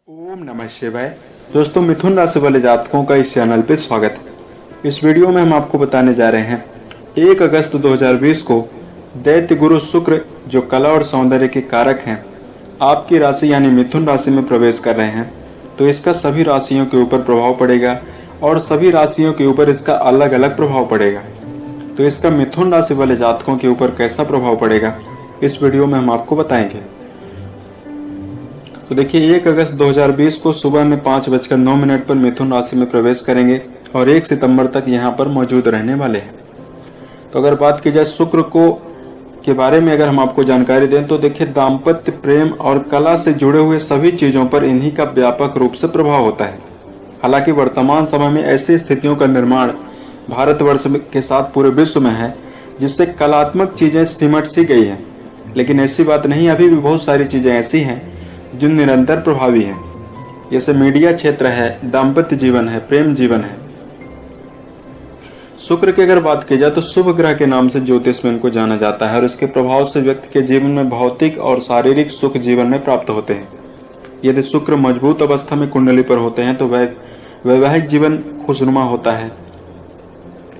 ओम नमः शिवाय। दोस्तों, मिथुन राशि वाले जातकों का इस चैनल पे स्वागत है। इस वीडियो में हम आपको बताने जा रहे हैं 1 अगस्त 2020 को दैत्य गुरु शुक्र, जो कला और सौंदर्य के कारक हैं, आपकी राशि यानी मिथुन राशि में प्रवेश कर रहे हैं। तो इसका सभी राशियों के ऊपर प्रभाव पड़ेगा और सभी राशियों के ऊपर इसका अलग अलग प्रभाव पड़ेगा। तो इसका मिथुन राशि वाले जातकों के ऊपर कैसा प्रभाव पड़ेगा, इस वीडियो में हम आपको बताएंगे। तो देखिए, 1 अगस्त 2020 को सुबह में 5:09 पर मिथुन राशि में प्रवेश करेंगे और 1 सितंबर तक यहाँ पर मौजूद रहने वाले हैं। तो अगर बात की जाए शुक्र को के बारे में, अगर हम आपको जानकारी दें तो देखिए, दाम्पत्य, प्रेम और कला से जुड़े हुए सभी चीजों पर इन्हीं का व्यापक रूप से प्रभाव होता है। हालांकि वर्तमान समय में ऐसी स्थितियों का निर्माण भारतवर्ष के साथ पूरे विश्व में है जिससे कलात्मक चीजें सिमट सी गई हैं, लेकिन ऐसी बात नहीं, अभी भी बहुत सारी चीजें ऐसी हैं जो निरंतर प्रभावी है। जैसे मीडिया क्षेत्र है, दाम्पत्य जीवन है, प्रेम जीवन है। शुक्र की अगर बात की जाए तो शुभ ग्रह के नाम से ज्योतिष में इनको जाना जाता है और इसके प्रभाव से व्यक्ति के जीवन में भौतिक और शारीरिक सुख जीवन में प्राप्त होते हैं। यदि शुक्र मजबूत अवस्था में कुंडली पर होते हैं तो वैवाहिक जीवन खुशनुमा होता है,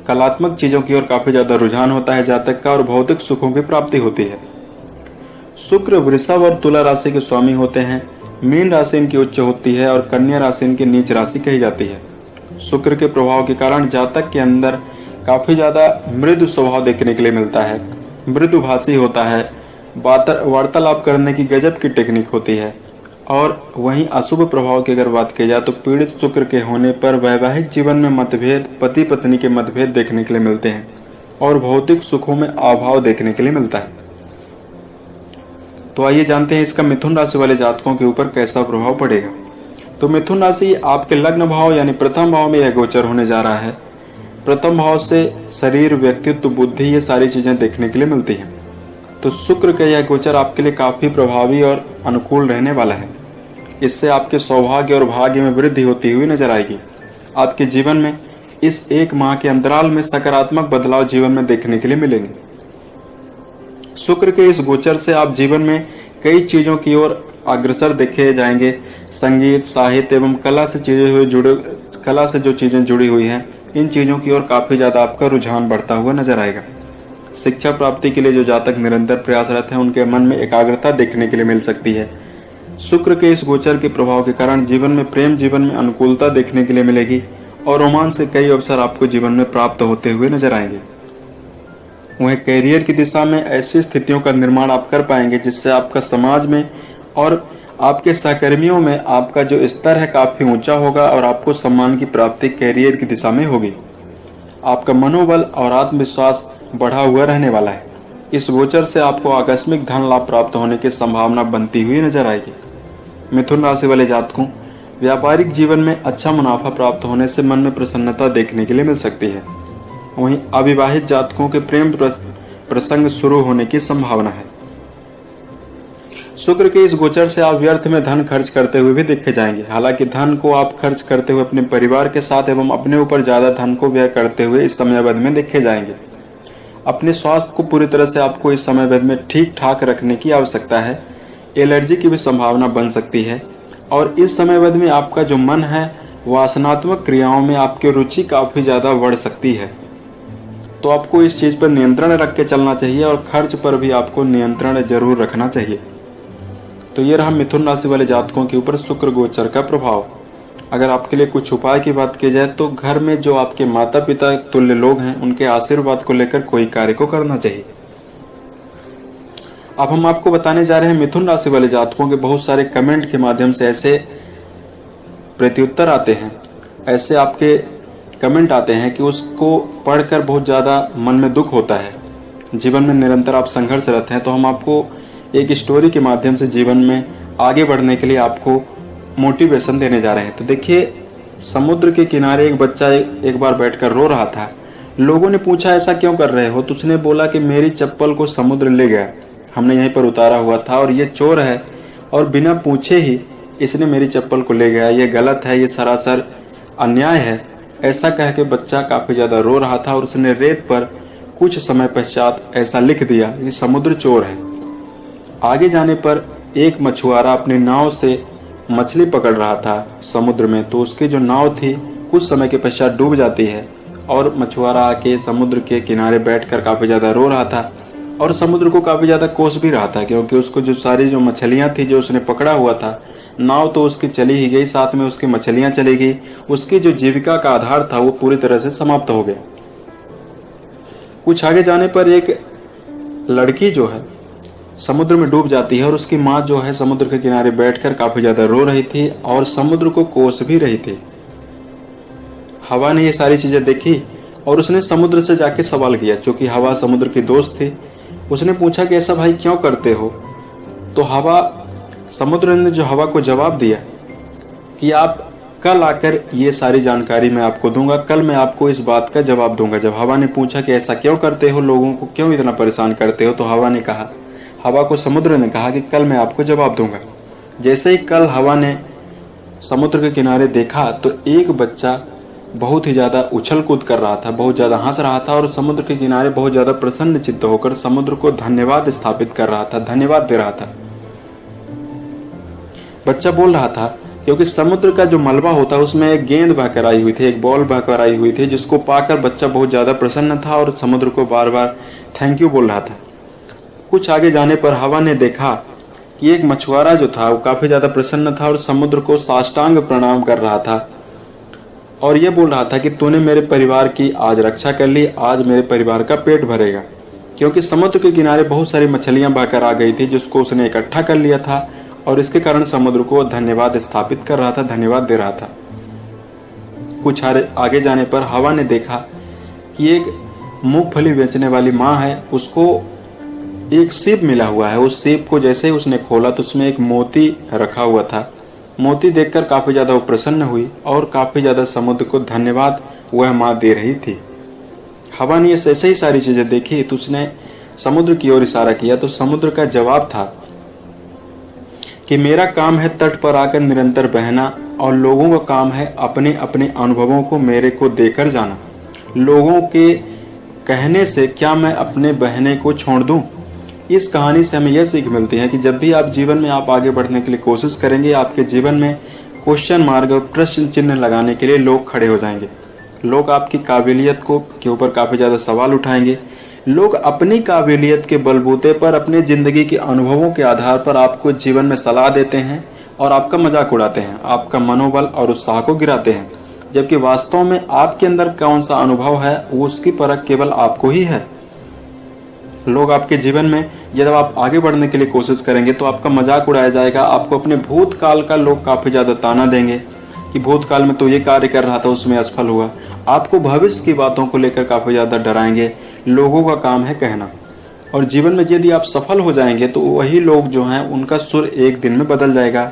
कलात्मक चीजों की ओर काफी ज्यादा रुझान होता है जातक का और भौतिक सुखों की प्राप्ति होती है। शुक्र वृषभ और तुला राशि के स्वामी होते हैं। मीन राशि इनकी उच्च होती है और कन्या राशि इनकी नीच राशि कही जाती है। शुक्र के प्रभाव के कारण जातक के अंदर काफी ज्यादा मृदु स्वभाव देखने के लिए मिलता है, मृदुभाषी होता है, वार्तालाप करने की गजब की टेक्निक होती है। और वहीं अशुभ प्रभाव की अगर बात की जाए तो पीड़ित शुक्र के होने पर वैवाहिक जीवन में मतभेद, पति पत्नी के मतभेद देखने के लिए मिलते हैं और भौतिक सुखों में अभाव देखने के लिए मिलता है। तो आइए जानते हैं इसका मिथुन राशि वाले जातकों के ऊपर कैसा प्रभाव पड़ेगा। तो मिथुन राशि आपके लग्न भाव यानी प्रथम भाव में यह गोचर होने जा रहा है। प्रथम भाव से शरीर, व्यक्तित्व, बुद्धि, ये सारी चीजें देखने के लिए मिलती हैं। तो शुक्र का यह गोचर आपके लिए काफी प्रभावी और अनुकूल रहने वाला है। इससे आपके सौभाग्य और भाग्य में वृद्धि होती हुई नजर आएगी। आपके जीवन में इस 1 माह के अंतराल में सकारात्मक बदलाव जीवन में देखने के लिए मिलेंगे। शुक्र के इस गोचर से आप जीवन में कई चीजों की ओर अग्रसर देखे जाएंगे। संगीत, साहित्य एवं कला से जो चीजें जुड़ी हुई हैं, इन चीजों की ओर काफी ज्यादा आपका रुझान बढ़ता हुआ नजर आएगा। शिक्षा प्राप्ति के लिए जो जातक निरंतर प्रयासरत हैं, उनके मन में एकाग्रता देखने के लिए मिल सकती है। शुक्र के इस गोचर के प्रभाव के कारण जीवन में, प्रेम जीवन में अनुकूलता देखने के लिए मिलेगी और रोमांच के कई अवसर आपको जीवन में प्राप्त होते हुए नजर आएंगे। वहीं कैरियर की दिशा में ऐसी स्थितियों का निर्माण आप कर पाएंगे जिससे आपका समाज में और आपके सहकर्मियों में आपका जो स्तर है काफी ऊंचा होगा और आपको सम्मान की प्राप्ति कैरियर की दिशा में होगी। आपका मनोबल और आत्मविश्वास बढ़ा हुआ रहने वाला है। इस गोचर से आपको आकस्मिक धन लाभ प्राप्त होने की संभावना बनती हुई नजर आएगी। मिथुन राशि वाले जातकों, व्यापारिक जीवन में अच्छा मुनाफा प्राप्त होने से मन में प्रसन्नता देखने के लिए मिल सकती है। वहीं अविवाहित जातकों के प्रेम प्रसंग शुरू होने की संभावना है। शुक्र के इस गोचर से आप व्यर्थ में धन खर्च करते हुए भी देखे जाएंगे। हालांकि धन को आप खर्च करते हुए अपने परिवार के साथ एवं अपने ऊपर ज्यादा धन को व्यय करते हुए इस समय अवधि में देखे जाएंगे। अपने स्वास्थ्य को पूरी तरह से आपको इस समय अवधि में ठीक ठाक रखने की आवश्यकता है। एलर्जी की भी संभावना बन सकती है और इस समय अवधि में आपका जो मन है, वासनात्मक क्रियाओं में आपकी रुचि काफी ज्यादा बढ़ सकती है। तो आपको इस चीज पर नियंत्रण रख के चलना चाहिए और खर्च पर भी आपको नियंत्रण जरूर रखना चाहिए। तो ये रहा मिथुन राशि वाले जातकों के ऊपर शुक्र गोचर का प्रभाव। अगर आपके लिए कुछ उपाय की बात की जाए तो घर में जो आपके माता पिता तुल्य लोग हैं, उनके आशीर्वाद को लेकर कोई कार्य को करना चाहिए। अब हम आपको बताने जा रहे हैं मिथुन राशि वाले जातकों के बहुत सारे कमेंट के माध्यम से ऐसे प्रत्युत्तर आते हैं, ऐसे आपके कमेंट आते हैं कि उसको पढ़कर बहुत ज़्यादा मन में दुख होता है। जीवन में निरंतर आप संघर्षरत हैं, तो हम आपको एक स्टोरी के माध्यम से जीवन में आगे बढ़ने के लिए आपको मोटिवेशन देने जा रहे हैं। तो देखिए, समुद्र के किनारे एक बच्चा एक बार बैठकर रो रहा था। लोगों ने पूछा, ऐसा क्यों कर रहे हो? तो उसने बोला कि मेरी चप्पल को समुद्र ले गया, हमने यहीं पर उतारा हुआ था और ये चोर है और बिना पूछे ही इसने मेरी चप्पल को ले गया। ये गलत है, ये सरासर अन्याय है। ऐसा कह के बच्चा काफी ज्यादा रो रहा था और उसने रेत पर कुछ समय पश्चात ऐसा लिख दिया कि समुद्र चोर है। आगे जाने पर एक मछुआरा अपनी नाव से मछली पकड़ रहा था समुद्र में, तो उसकी जो नाव थी कुछ समय के पश्चात डूब जाती है और मछुआरा आके समुद्र के किनारे बैठकर काफ़ी ज़्यादा रो रहा था और समुद्र को काफ़ी ज़्यादा कोस भी रहा था, क्योंकि उसको जो सारी जो मछलियाँ थी जो उसने पकड़ा हुआ था, नाव तो उसकी चली ही गई, साथ में उसकी मछलियाँ चली गई, उसकी जो जीविका का आधार था वो पूरी तरह से समाप्त हो गया। कुछ आगे जाने पर एक लड़की जो है समुद्र में डूब जाती है और उसकी माँ जो है समुद्र के किनारे बैठकर काफ़ी ज़्यादा रो रही थी और समुद्र को कोस भी रही थी। हवा ने ये सारी चीज़ें देखी और उसने समुद्र से जाके सवाल किया, चूंकि हवा समुद्र की दोस्त थी। उसने पूछा कि ऐसा भाई क्यों करते हो? तो समुद्र ने जो हवा को जवाब दिया कि आप कल आकर ये सारी जानकारी मैं आपको दूंगा, कल मैं आपको इस बात का जवाब दूंगा। जब हवा ने पूछा कि ऐसा क्यों करते हो, लोगों को क्यों इतना परेशान करते हो, तो हवा को समुद्र ने कहा कि कल मैं आपको जवाब दूंगा। जैसे ही कल हवा ने समुद्र के किनारे देखा तो एक बच्चा बहुत ही ज़्यादा उछल कूद कर रहा था, बहुत ज़्यादा हंस रहा था और समुद्र के किनारे बहुत ज़्यादा प्रसन्न चित्त होकर समुद्र को धन्यवाद स्थापित कर रहा था, धन्यवाद दे रहा था। बच्चा बोल रहा था क्योंकि समुद्र का जो मलबा होता है उसमें एक गेंद बहकर आई हुई थी, एक बॉल बहकर आई हुई थी, जिसको पाकर बच्चा बहुत ज़्यादा प्रसन्न था और समुद्र को बार बार थैंक यू बोल रहा था। कुछ आगे जाने पर हवा ने देखा कि एक मछुआरा जो था वो काफ़ी ज़्यादा प्रसन्न था और समुद्र को साष्टांग प्रणाम कर रहा था और ये बोल रहा था कि तूने मेरे परिवार की आज रक्षा कर ली, आज मेरे परिवार का पेट भरेगा। क्योंकि समुद्र के किनारे बहुत सारी मछलियां बहकर आ गई थी जिसको उसने इकट्ठा कर लिया था और इसके कारण समुद्र को धन्यवाद स्थापित कर रहा था, धन्यवाद दे रहा था। कुछ आगे जाने पर हवा ने देखा कि एक मूंगफली बेचने वाली माँ है, उसको एक सीप मिला हुआ है। उस सीप को जैसे ही उसने खोला तो उसमें एक मोती रखा हुआ था। मोती देखकर काफ़ी ज़्यादा वो प्रसन्न हुई और काफ़ी ज़्यादा समुद्र को धन्यवाद वह माँ दे रही थी। हवा ने ऐसे ही सारी चीज़ें देखी तो उसने समुद्र की ओर इशारा किया, तो समुद्र का जवाब था कि मेरा काम है तट पर आकर निरंतर बहना और लोगों का काम है अपने अपने अनुभवों को मेरे को देकर जाना। लोगों के कहने से क्या मैं अपने बहने को छोड़ दूं? इस कहानी से हमें यह सीख मिलती है कि जब भी आप जीवन में आप आगे बढ़ने के लिए कोशिश करेंगे, आपके जीवन में क्वेश्चन मार्क और प्रश्न चिन्ह लगाने के लिए लोग खड़े हो जाएंगे। लोग आपकी काबिलियत के ऊपर काफ़ी ज़्यादा सवाल उठाएंगे। लोग अपनी काबिलियत के बलबूते पर अपने ज़िंदगी के अनुभवों के आधार पर आपको जीवन में सलाह देते हैं और आपका मजाक उड़ाते हैं, आपका मनोबल और उत्साह को गिराते हैं। जबकि वास्तव में आपके अंदर कौन सा अनुभव है वो उसकी परख केवल आपको ही है। लोग आपके जीवन में जब आप आगे बढ़ने के लिए कोशिश करेंगे तो आपका मजाक उड़ाया जाएगा। आपको अपने भूतकाल का लोग काफ़ी ज़्यादा ताना देंगे कि भूतकाल में तो ये कार्य कर रहा था, उसमें असफल हुआ। आपको भविष्य की बातों को लेकर काफ़ी ज़्यादा डराएंगे। लोगों का काम है कहना, और जीवन में यदि आप सफल हो जाएंगे तो वही लोग जो हैं उनका सुर एक दिन में बदल जाएगा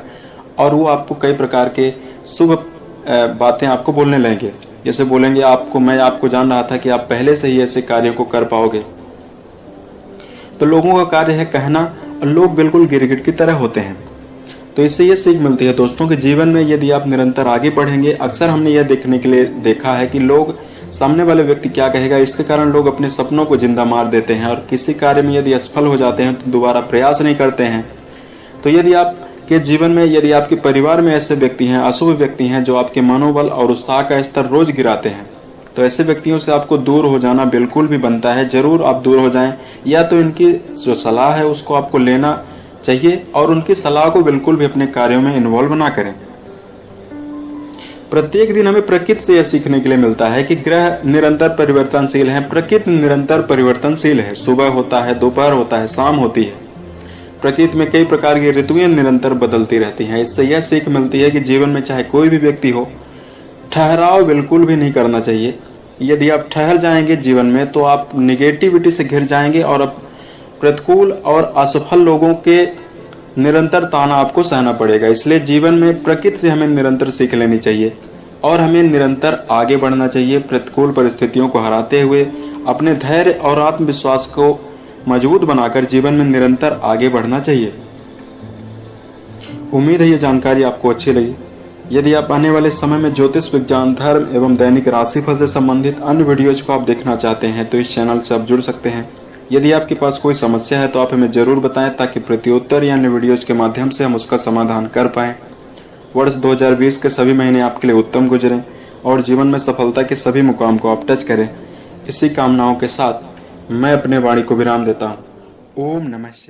और वो आपको कई प्रकार के शुभ बातें आपको बोलने लगेंगे। जैसे बोलेंगे मैं आपको जान रहा था कि आप पहले से ही ऐसे कार्यों को कर पाओगे। तो लोगों का कार्य है कहना और लोग बिल्कुल गिरगिट की तरह होते हैं। तो इससे ये सीख मिलती है दोस्तों कि जीवन में यदि आप निरंतर आगे बढ़ेंगे, अक्सर हमने यह देखने के लिए देखा है कि लोग सामने वाले व्यक्ति क्या कहेगा इसके कारण लोग अपने सपनों को जिंदा मार देते हैं और किसी कार्य में यदि असफल हो जाते हैं तो दोबारा प्रयास नहीं करते हैं। तो यदि आपके जीवन में, यदि आपके परिवार में ऐसे व्यक्ति हैं, अशुभ व्यक्ति हैं जो आपके मनोबल और उत्साह का स्तर रोज गिराते हैं, तो ऐसे व्यक्तियों से आपको दूर हो जाना बिल्कुल भी बनता है। जरूर आप दूर हो जाएं, या तो इनकी जो सलाह है उसको आपको लेना चाहिए और उनकी सलाह को बिल्कुल भी अपने कार्यों में इन्वॉल्व ना करें। प्रत्येक दिन हमें प्रकृति से यह सीखने के लिए मिलता है कि ग्रह निरंतर परिवर्तनशील हैं, प्रकृति निरंतर परिवर्तनशील है। सुबह होता है, दोपहर होता है, शाम होती है। प्रकृति में कई प्रकार की ऋतुएं निरंतर बदलती रहती हैं। इससे यह सीख मिलती है कि जीवन में चाहे कोई भी व्यक्ति हो, ठहराव बिल्कुल भी नहीं करना चाहिए। यदि आप ठहर जाएंगे जीवन में तो आप निगेटिविटी से घिर जाएंगे और प्रतिकूल और असफल लोगों के निरंतर ताना आपको सहना पड़ेगा। इसलिए जीवन में प्रकृति से हमें निरंतर सीख लेनी चाहिए और हमें निरंतर आगे बढ़ना चाहिए। प्रतिकूल परिस्थितियों को हराते हुए अपने धैर्य और आत्मविश्वास को मजबूत बनाकर जीवन में निरंतर आगे बढ़ना चाहिए। उम्मीद है ये जानकारी आपको अच्छी लगी। यदि आप आने वाले समय में ज्योतिष विज्ञान, धर्म एवं दैनिक राशिफल से संबंधित अन्य वीडियोज को आप देखना चाहते हैं तो इस चैनल से आप जुड़ सकते हैं। यदि आपके पास कोई समस्या है तो आप हमें ज़रूर बताएं ताकि प्रत्युत्तर या अन्य वीडियोज के माध्यम से हम उसका समाधान कर पाएँ। वर्ष 2020 के सभी महीने आपके लिए उत्तम गुजरें और जीवन में सफलता के सभी मुकाम को आप टच करें। इसी कामनाओं के साथ मैं अपने वाणी को विराम देता हूँ। ओम नमः शिवाय।